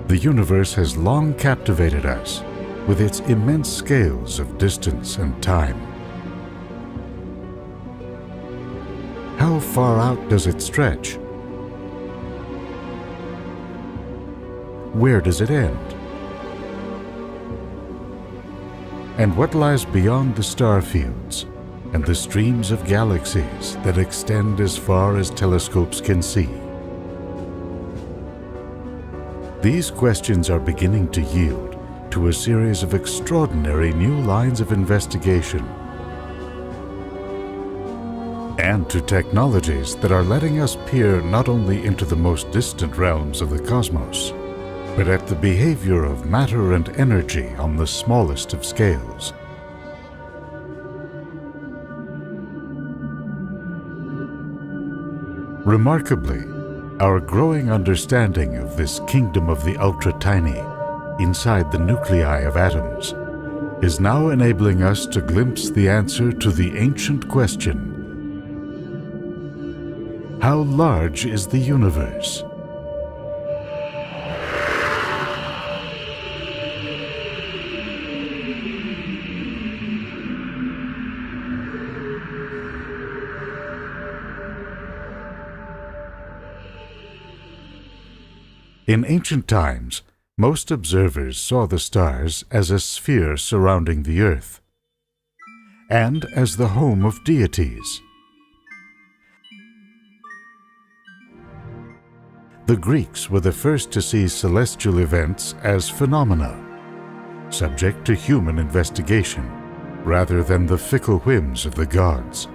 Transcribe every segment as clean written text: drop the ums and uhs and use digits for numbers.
The universe has long captivated us with its immense scales of distance and time. How far out does it stretch? Where does it end? And what lies beyond the star fields and the streams of galaxies that extend as far as telescopes can see? These questions are beginning to yield to a series of extraordinary new lines of investigation and to technologies that are letting us peer not only into the most distant realms of the cosmos, but at the behavior of matter and energy on the smallest of scales. Remarkably, our growing understanding of this kingdom of the ultra-tiny inside the nuclei of atoms is now enabling us to glimpse the answer to the ancient question: how large is the universe? In ancient times, most observers saw the stars as a sphere surrounding the earth and as the home of deities. The Greeks were the first to see celestial events as phenomena, subject to human investigation, rather than the fickle whims of the gods.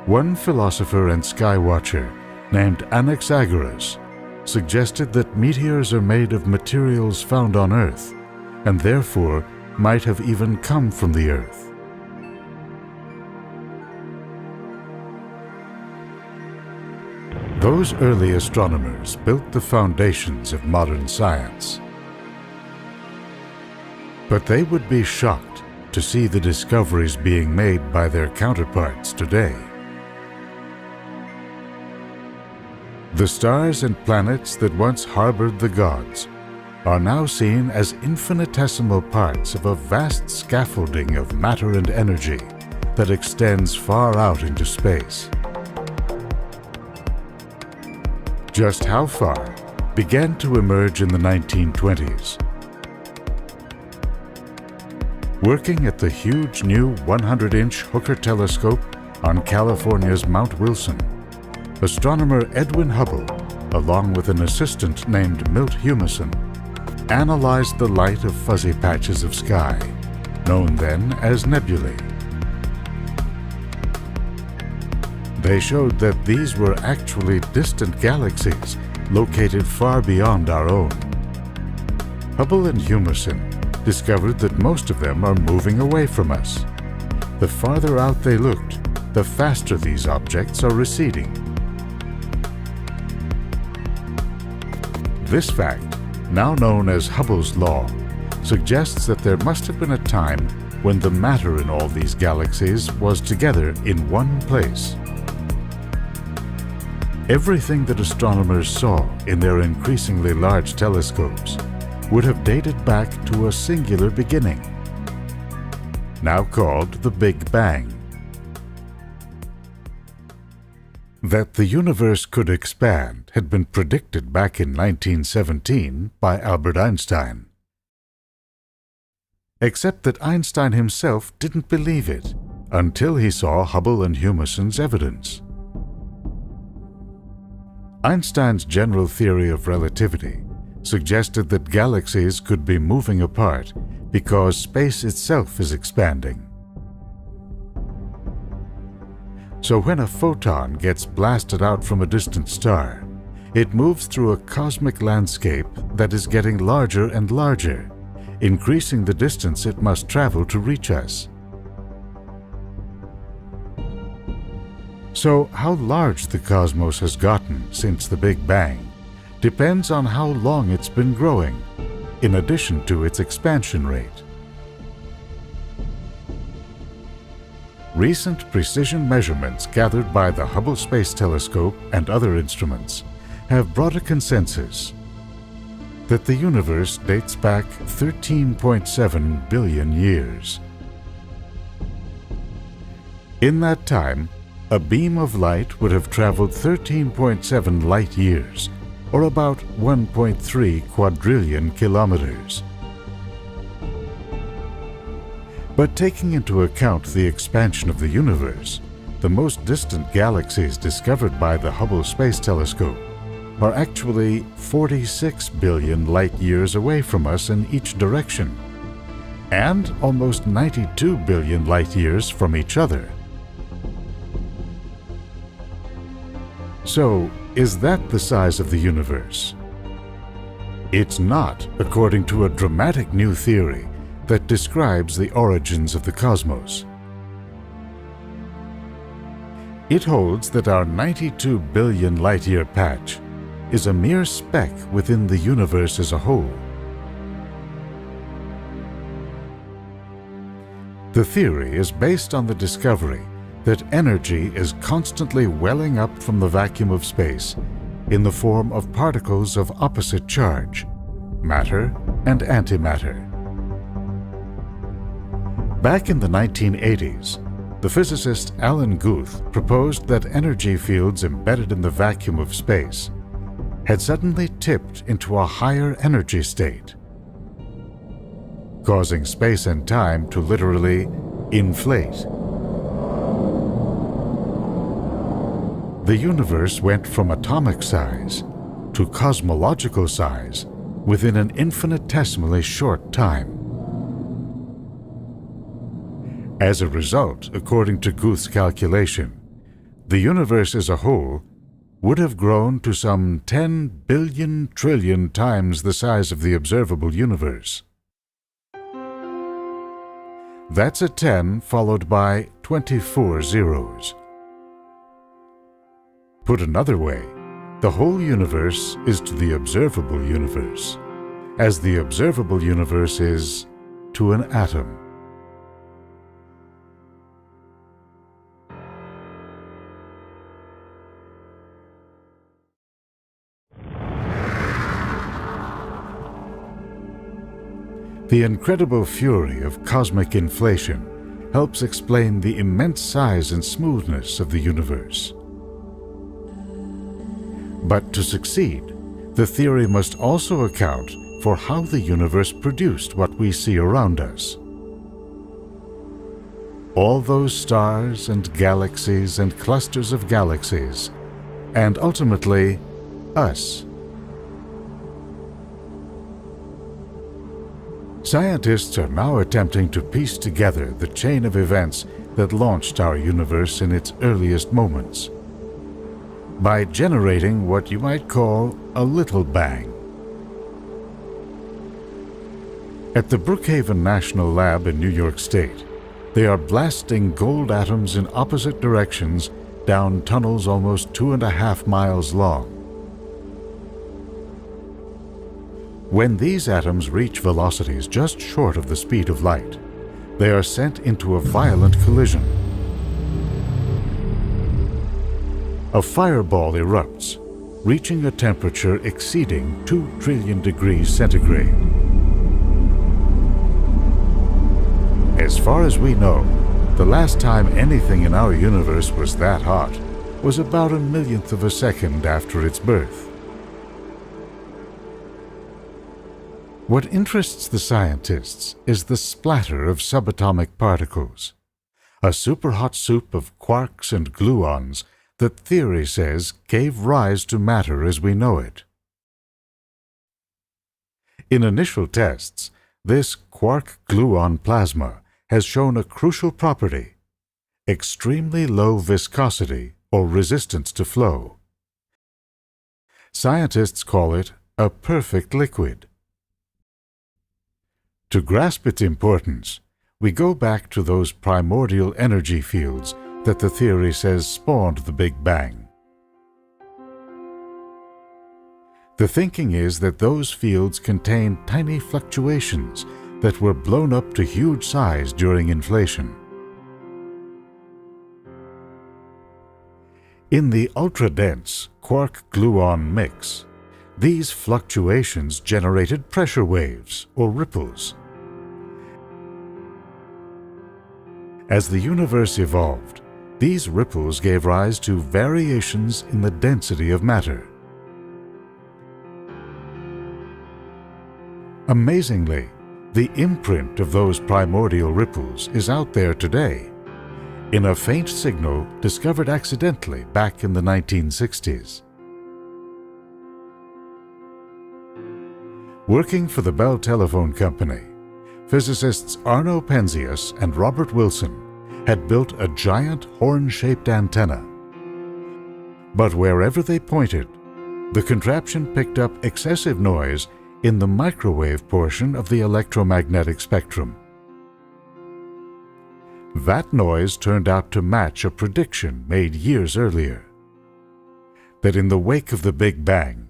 One philosopher and sky watcher named Anaxagoras suggested that meteors are made of materials found on Earth, and therefore might have even come from the Earth. Those early astronomers built the foundations of modern science. But they would be shocked to see the discoveries being made by their counterparts today. The stars and planets that once harbored the gods are now seen as infinitesimal parts of a vast scaffolding of matter and energy that extends far out into space. Just how far began to emerge in the 1920s. Working at the huge new 100-inch Hooker telescope on California's Mount Wilson, astronomer Edwin Hubble, along with an assistant named Milt Humason, analyzed the light of fuzzy patches of sky, known then as nebulae. They showed that these were actually distant galaxies located far beyond our own. Hubble and Humason discovered that most of them are moving away from us. The farther out they looked, the faster these objects are receding. This fact, now known as Hubble's law, suggests that there must have been a time when the matter in all these galaxies was together in one place. Everything that astronomers saw in their increasingly large telescopes would have dated back to a singular beginning, now called the Big Bang. That the universe could expand had been predicted back in 1917 by Albert Einstein. Except that Einstein himself didn't believe it until he saw Hubble and Humason's evidence. Einstein's general theory of relativity suggested that galaxies could be moving apart because space itself is expanding. So when a photon gets blasted out from a distant star, it moves through a cosmic landscape that is getting larger and larger, increasing the distance it must travel to reach us. So how large the cosmos has gotten since the Big Bang depends on how long it's been growing, in addition to its expansion rate. Recent precision measurements gathered by the Hubble Space Telescope and other instruments have brought a consensus. that the universe dates back 13.7 billion years. In that time, a beam of light would have traveled 13.7 light years, or about 1.3 quadrillion kilometers. But taking into account the expansion of the universe, the most distant galaxies discovered by the Hubble Space Telescope are actually 46 billion light-years away from us in each direction, and almost 92 billion light-years from each other. So, is that the size of the universe? It's not, according to a dramatic new theory that describes the origins of the cosmos. It holds that our 92 billion light-year patch is a mere speck within the universe as a whole. The theory is based on the discovery that energy is constantly welling up from the vacuum of space in the form of particles of opposite charge, matter and antimatter. Back in the 1980s, the physicist Alan Guth proposed that energy fields embedded in the vacuum of space had suddenly tipped into a higher energy state, causing space and time to literally inflate. The universe went from atomic size to cosmological size within an infinitesimally short time. As a result, according to Guth's calculation, the universe as a whole would have grown to some 10 billion trillion times the size of the observable universe. That's a 10 followed by 24 zeros. Put another way, the whole universe is to the observable universe, as the observable universe is to an atom. The incredible fury of cosmic inflation helps explain the immense size and smoothness of the universe. But to succeed, the theory must also account for how the universe produced what we see around us. All those stars and galaxies and clusters of galaxies, and ultimately, us. Scientists are now attempting to piece together the chain of events that launched our universe in its earliest moments by generating what you might call a little bang. At the Brookhaven National Lab in New York State, they are blasting gold atoms in opposite directions down tunnels almost 2.5 miles long. When these atoms reach velocities just short of the speed of light, they are sent into a violent collision. A fireball erupts, reaching a temperature exceeding 2 trillion degrees centigrade. As far as we know, the last time anything in our universe was that hot was about 1/1,000,000th of a second after its birth. What interests the scientists is the splatter of subatomic particles, a superhot soup of quarks and gluons that theory says gave rise to matter as we know it. In initial tests, this quark-gluon plasma has shown a crucial property: extremely low viscosity or resistance to flow. Scientists call it a perfect liquid. To grasp its importance, we go back to those primordial energy fields that the theory says spawned the Big Bang. The thinking is that those fields contain tiny fluctuations that were blown up to huge size during inflation. In the ultra-dense quark-gluon mix, these fluctuations generated pressure waves or ripples. As the universe evolved, these ripples gave rise to variations in the density of matter. Amazingly, the imprint of those primordial ripples is out there today, in a faint signal discovered accidentally back in the 1960s. Working for the Bell Telephone Company, physicists Arno Penzias and Robert Wilson had built a giant horn-shaped antenna. But wherever they pointed, the contraption picked up excessive noise in the microwave portion of the electromagnetic spectrum. That noise turned out to match a prediction made years earlier, that in the wake of the Big Bang,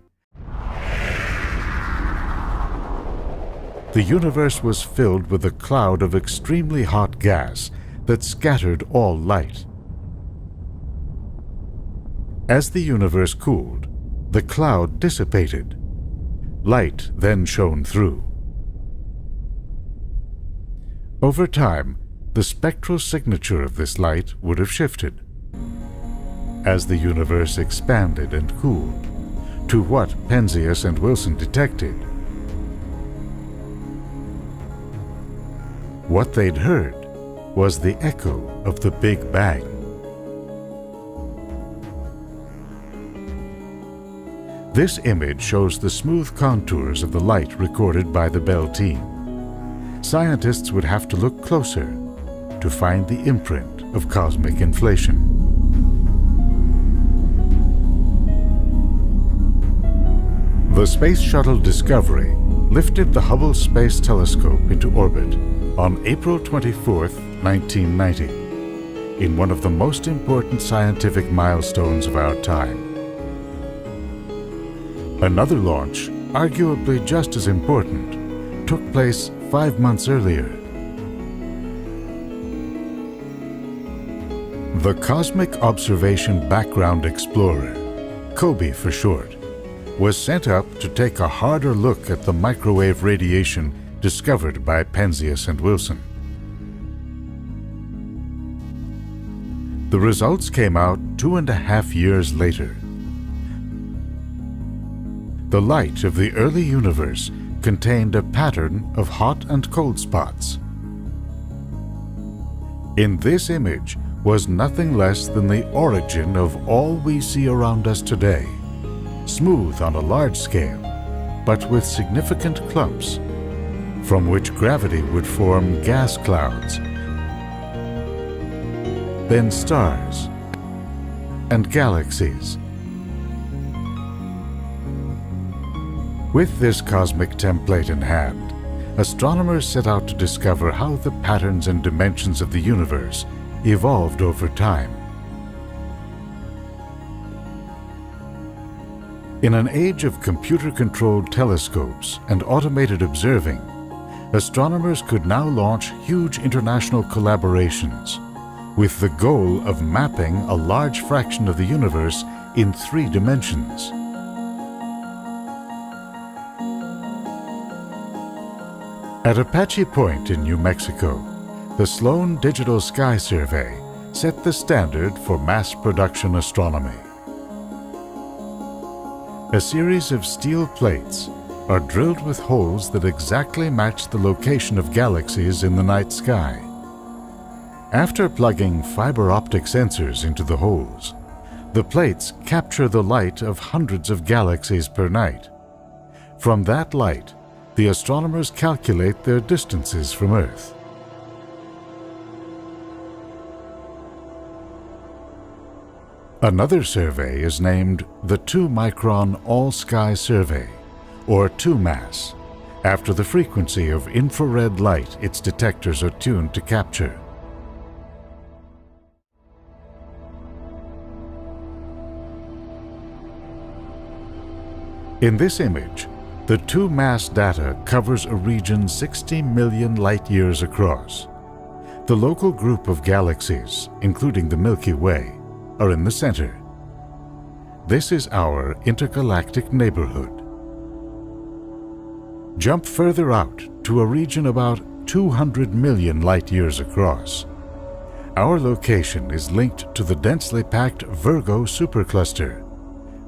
the universe was filled with a cloud of extremely hot gas that scattered all light. As the universe cooled, the cloud dissipated. Light then shone through. Over time, the spectral signature of this light would have shifted as the universe expanded and cooled to what Penzias and Wilson detected. What they'd heard was the echo of the Big Bang. This image shows the smooth contours of the light recorded by the Bell team. Scientists would have to look closer to find the imprint of cosmic inflation. The Space Shuttle Discovery lifted the Hubble Space Telescope into orbit on April 24, 1990, in one of the most important scientific milestones of our time. Another launch, arguably just as important, took place 5 months earlier. The Cosmic Observation Background Explorer, COBE for short, was sent up to take a harder look at the microwave radiation discovered by Penzias and Wilson. The results came out 2.5 years later. The light of the early universe contained a pattern of hot and cold spots. In this image was nothing less than the origin of all we see around us today, smooth on a large scale, but with significant clumps, from which gravity would form gas clouds, then stars and galaxies. With this cosmic template in hand, astronomers set out to discover how the patterns and dimensions of the universe evolved over time. In an age of computer-controlled telescopes and automated observing, astronomers could now launch huge international collaborations with the goal of mapping a large fraction of the universe in 3 dimensions. At Apache Point in New Mexico, the Sloan Digital Sky Survey set the standard for mass production astronomy. A series of steel plates are drilled with holes that exactly match the location of galaxies in the night sky. After plugging fiber optic sensors into the holes, the plates capture the light of hundreds of galaxies per night. From that light, the astronomers calculate their distances from Earth. Another survey is named the 2-micron All-Sky Survey, or 2MASS, after the frequency of infrared light its detectors are tuned to capture. In this image, the 2MASS data covers a region 60 million light-years across. The local group of galaxies, including the Milky Way, are in the center. This is our intergalactic neighborhood. Jump further out to a region about 200 million light-years across. Our location is linked to the densely packed Virgo supercluster,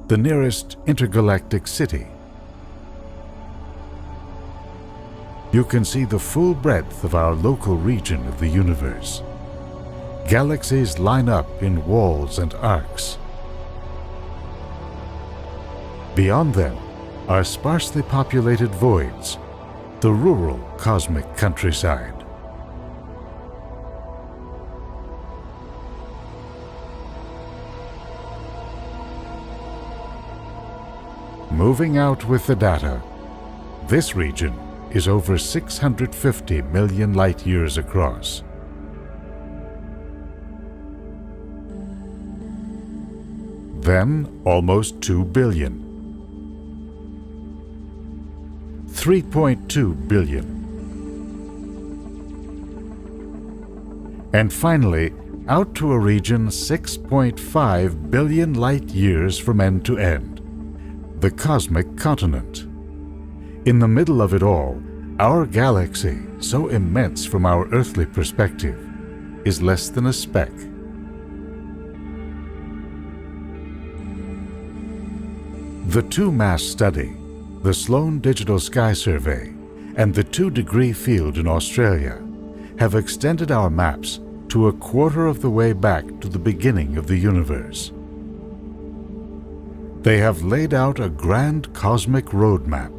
the nearest intergalactic city. You can see the full breadth of our local region of the universe. Galaxies line up in walls and arcs. Beyond them are sparsely populated voids, the rural cosmic countryside. Moving out with the data, this region is over 650 million light-years across. Then almost 2 billion. 3.2 billion. And finally, out to a region 6.5 billion light-years from end to end, the cosmic continent. In the middle of it all, our galaxy, so immense from our earthly perspective, is less than a speck. The two-mass study, the Sloan Digital Sky Survey, and the 2-degree field in Australia have extended our maps to a quarter of the way back to the beginning of the universe. They have laid out a grand cosmic roadmap.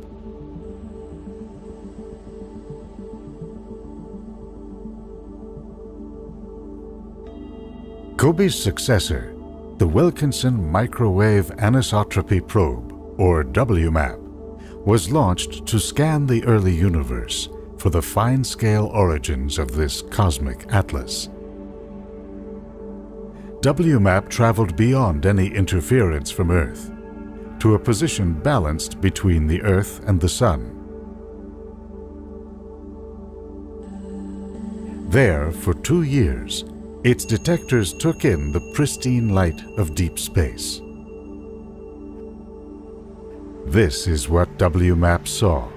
COBE's successor, the Wilkinson Microwave Anisotropy Probe, or WMAP, was launched to scan the early universe for the fine-scale origins of this cosmic atlas. WMAP traveled beyond any interference from Earth to a position balanced between the Earth and the Sun. There, for 2 years, its detectors took in the pristine light of deep space. This is what WMAP saw.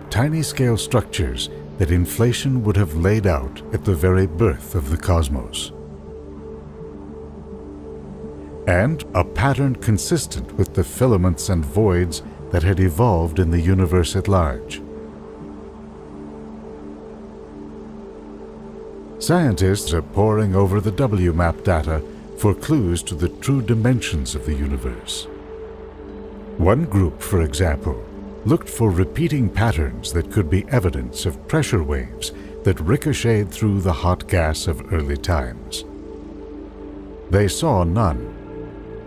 Tiny-scale structures that inflation would have laid out at the very birth of the cosmos. And a pattern consistent with the filaments and voids that had evolved in the universe at large. Scientists are poring over the WMAP data for clues to the true dimensions of the universe. One group, for example, looked for repeating patterns that could be evidence of pressure waves that ricocheted through the hot gas of early times. They saw none,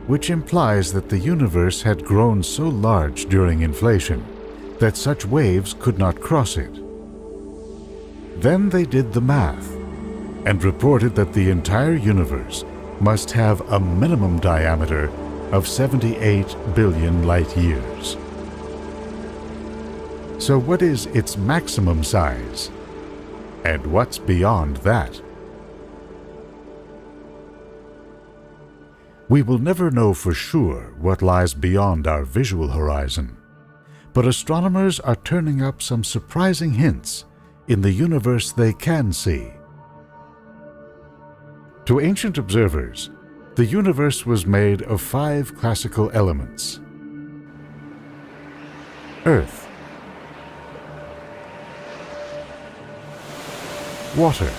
which implies that the universe had grown so large during inflation that such waves could not cross it. Then they did the math and reported that the entire universe must have a minimum diameter of 78 billion light-years. So what is its maximum size? And what's beyond that? We will never know for sure what lies beyond our visual horizon, but astronomers are turning up some surprising hints in the universe they can see. To ancient observers, the universe was made of 5 classical elements: Earth, water,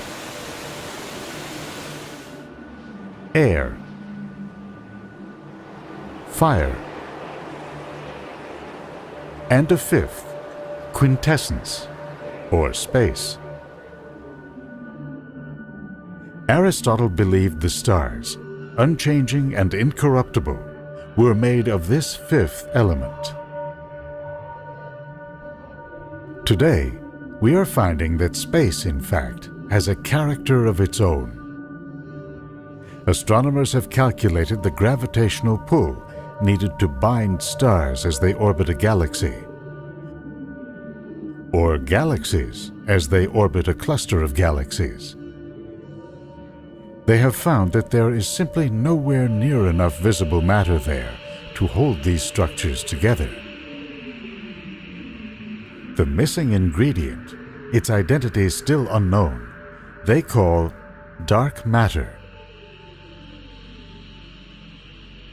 air, fire, and a 5th, quintessence, or space. Aristotle believed the stars, unchanging and incorruptible, were made of this 5th element. Today, we are finding that space, in fact, has a character of its own. Astronomers have calculated the gravitational pull needed to bind stars as they orbit a galaxy, or galaxies as they orbit a cluster of galaxies. They have found that there is simply nowhere near enough visible matter there to hold these structures together. The missing ingredient, its identity still unknown, they call dark matter.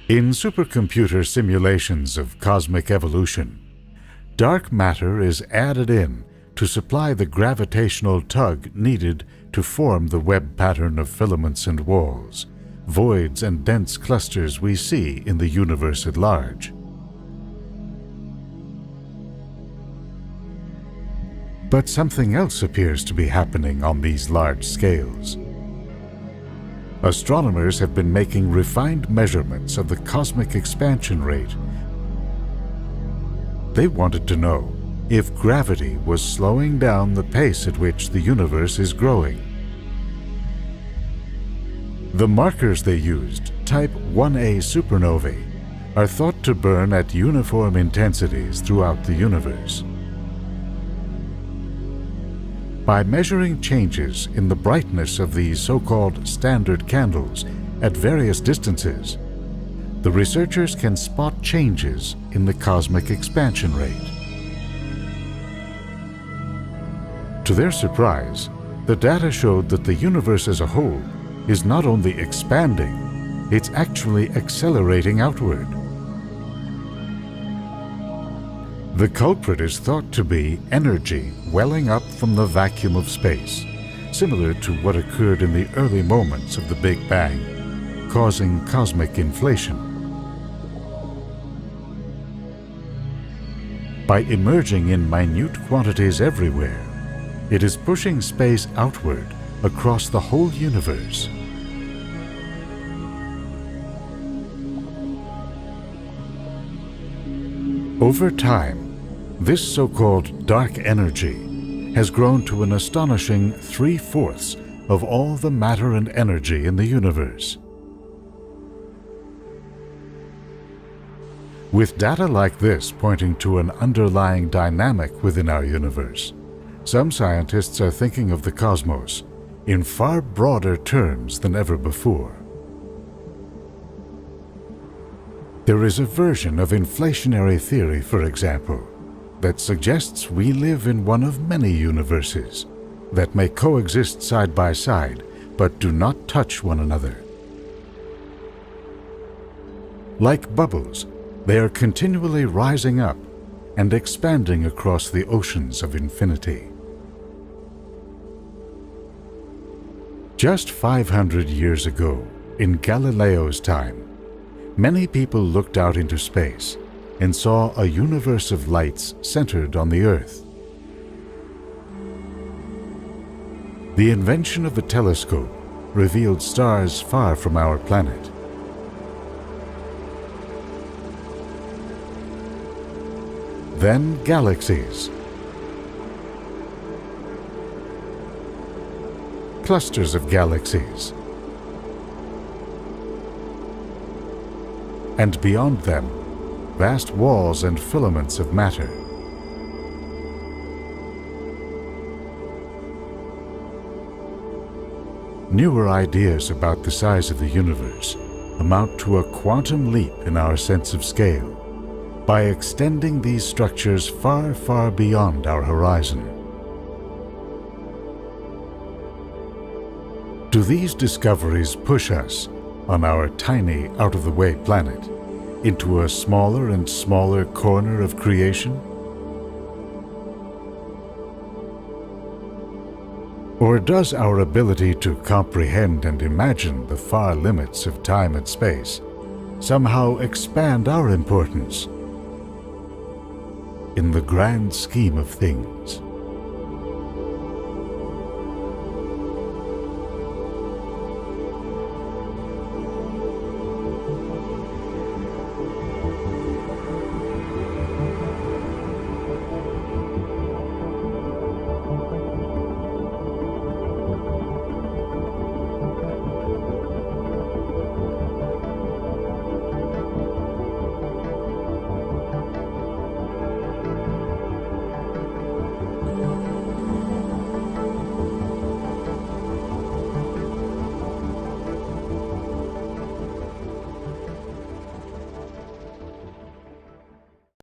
In supercomputer simulations of cosmic evolution, dark matter is added in to supply the gravitational tug needed to form the web pattern of filaments and walls, voids and dense clusters we see in the universe at large. But something else appears to be happening on these large scales. Astronomers have been making refined measurements of the cosmic expansion rate. They wanted to know if gravity was slowing down the pace at which the universe is growing. The markers they used, type 1a supernovae, are thought to burn at uniform intensities throughout the universe. By measuring changes in the brightness of these so-called standard candles at various distances, the researchers can spot changes in the cosmic expansion rate. To their surprise, the data showed that the universe as a whole is not only expanding, it's actually accelerating outward. The culprit is thought to be energy welling up from the vacuum of space, similar to what occurred in the early moments of the Big Bang, causing cosmic inflation. By emerging in minute quantities everywhere, it is pushing space outward across the whole universe. Over time, this so-called dark energy has grown to an astonishing 3/4 of all the matter and energy in the universe. With data like this pointing to an underlying dynamic within our universe, some scientists are thinking of the cosmos in far broader terms than ever before. There is a version of inflationary theory, for example, that suggests we live in one of many universes that may coexist side by side but do not touch one another. Like bubbles, they are continually rising up and expanding across the oceans of infinity. Just 500 years ago, in Galileo's time, many people looked out into space and saw a universe of lights centered on the Earth. The invention of the telescope revealed stars far from our planet. Then galaxies, clusters of galaxies, and beyond them, vast walls and filaments of matter. Newer ideas about the size of the universe amount to a quantum leap in our sense of scale by extending these structures far, far beyond our horizon. Do these discoveries push us, on our tiny, out-of-the-way planet, into a smaller and smaller corner of creation? Or does our ability to comprehend and imagine the far limits of time and space somehow expand our importance in the grand scheme of things?